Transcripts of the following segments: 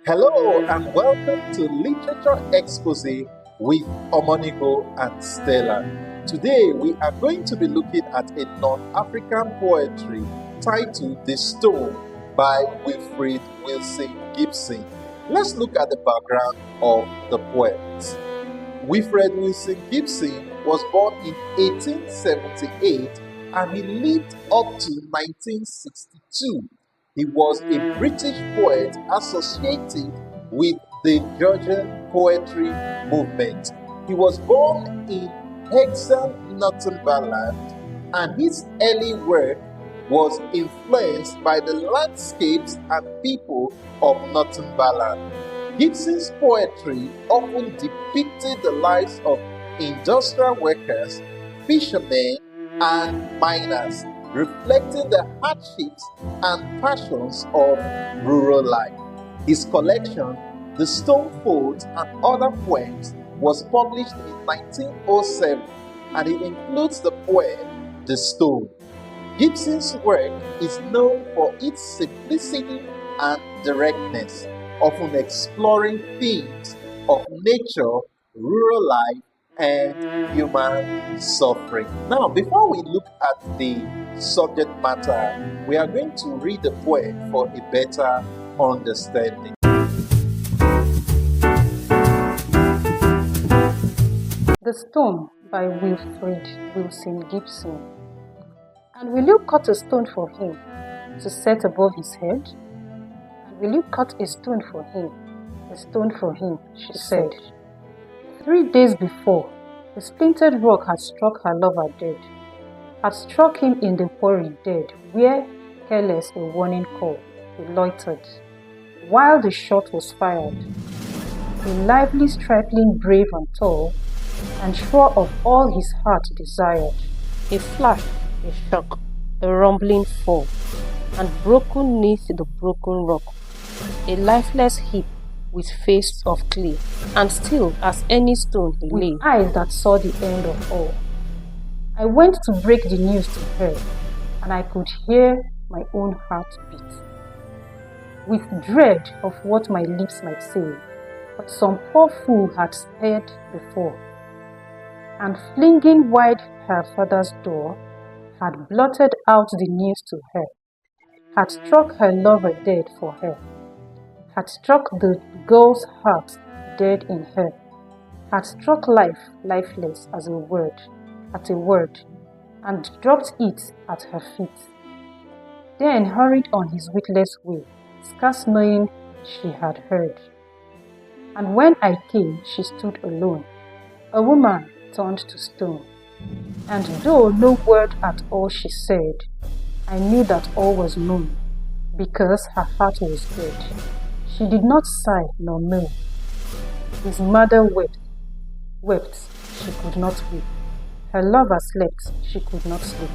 Hello and welcome to Literature Exposé with Omonigo and Stella. Today we are going to be looking at a non-African poetry titled The Stone by Wilfrid Gibson. Let's look at the background of the poet. Wilfrid Gibson was born in 1878 and he lived up to 1962. He was a British poet associated with the Georgian poetry movement. He was born in Hexham, Northumberland, and his early work was influenced by the landscapes and people of Northumberland. Gibson's poetry often depicted the lives of industrial workers, fishermen, and miners, reflecting the hardships and passions of rural life. His collection, The Stone Folds and Other Poems, was published in 1907 and it includes the poem The Stone. Gibson's work is known for its simplicity and directness, often exploring themes of nature, rural life, and human suffering. Now, before we look at the subject matter, we are going to read the poem for a better understanding. The Stone by Wilfrid Gibson. And will you cut a stone for him to set above his head? And will you cut a stone for him, she said. 3 days before, the splintered rock had struck her lover dead, had struck him in the quarry dead, where, careless a warning call, he loitered. While the shot was fired, a lively stripling brave and tall, and sure of all his heart desired, a flash, a shock, a rumbling fall, and broken neath the broken rock, a lifeless heap with face of clay, and still as any stone he lay, with eyes that saw the end of all. I went to break the news to her, and I could hear my own heart beat, with dread of what my lips might say, but some poor fool had spared before, and flinging wide her father's door, had blotted out the news to her, had struck her lover dead for her, had struck the girl's heart dead in her, had struck life lifeless at a word, and dropped it at her feet. Then hurried on his witless way, scarce knowing she had heard. And when I came, she stood alone, a woman turned to stone. And though no word at all she said, I knew that all was known, because her heart was dead. She did not sigh nor moan. His mother wept, she could not weep. Her lover slept, she could not sleep.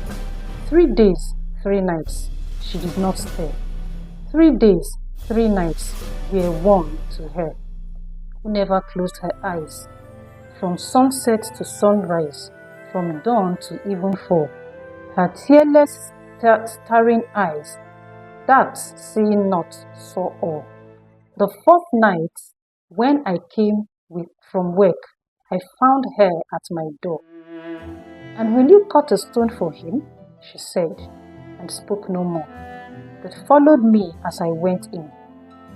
3 days, 3 nights, she did not stir. 3 days, 3 nights were one to her, who never closed her eyes. From sunset to sunrise, from dawn to evenfall, her tearless, staring eyes, that seeing not, saw all. The 4th night, when I came from work, I found her at my door. And will you cut a stone for him? She said, and spoke no more, but followed me as I went in,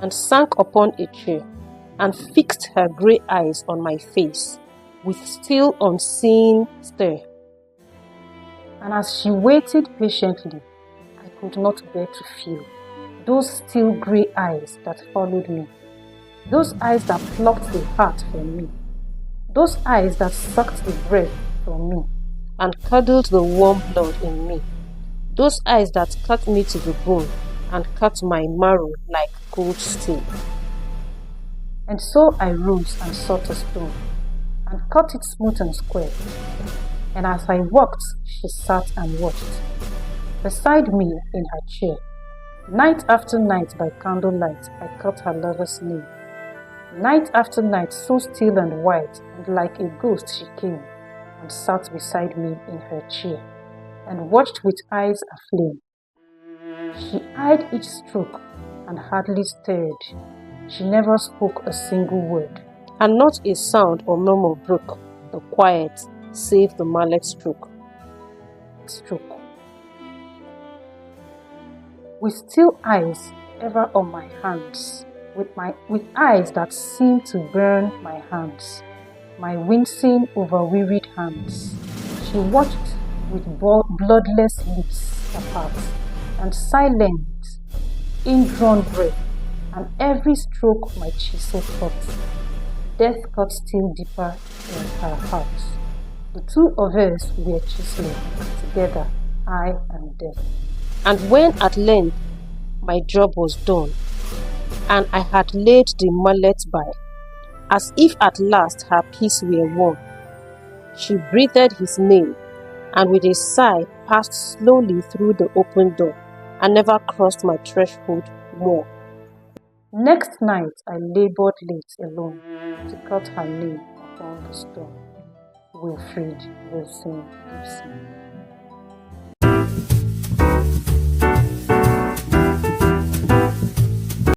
and sank upon a chair, and fixed her grey eyes on my face, with still unseeing stare. And as she waited patiently, I could not bear to feel those still grey eyes that followed me, those eyes that plucked the heart from me, those eyes that sucked the breath from me, and curdled the warm blood in me, those eyes that cut me to the bone, and cut my marrow like cold steel. And so I rose and sought a stone, and cut it smooth and square. And as I walked, she sat and watched, beside me in her chair. Night after night by candlelight, I cut her lover's name. Night after night, so still and white, and like a ghost she came, and sat beside me in her chair, and watched with eyes aflame. She eyed each stroke, and hardly stirred, She never spoke a single word, and not a sound or murmur broke the quiet, save the mallet stroke. With still eyes ever on my hands, with eyes that seemed to burn my hands, my wincing, overwearied hands, she watched with bloodless lips apart, and silent, indrawn breath, and every stroke my chisel cut. Death cut still deeper in her heart. The two of us were chiseling together, I and death. And when at length my job was done, and I had laid the mallet by, as if at last her peace were won, she breathed his name, and with a sigh passed slowly through the open door, and never crossed my threshold more. Next night I labored late alone to cut her name upon the stone. Wilfrid Wilson Gibson.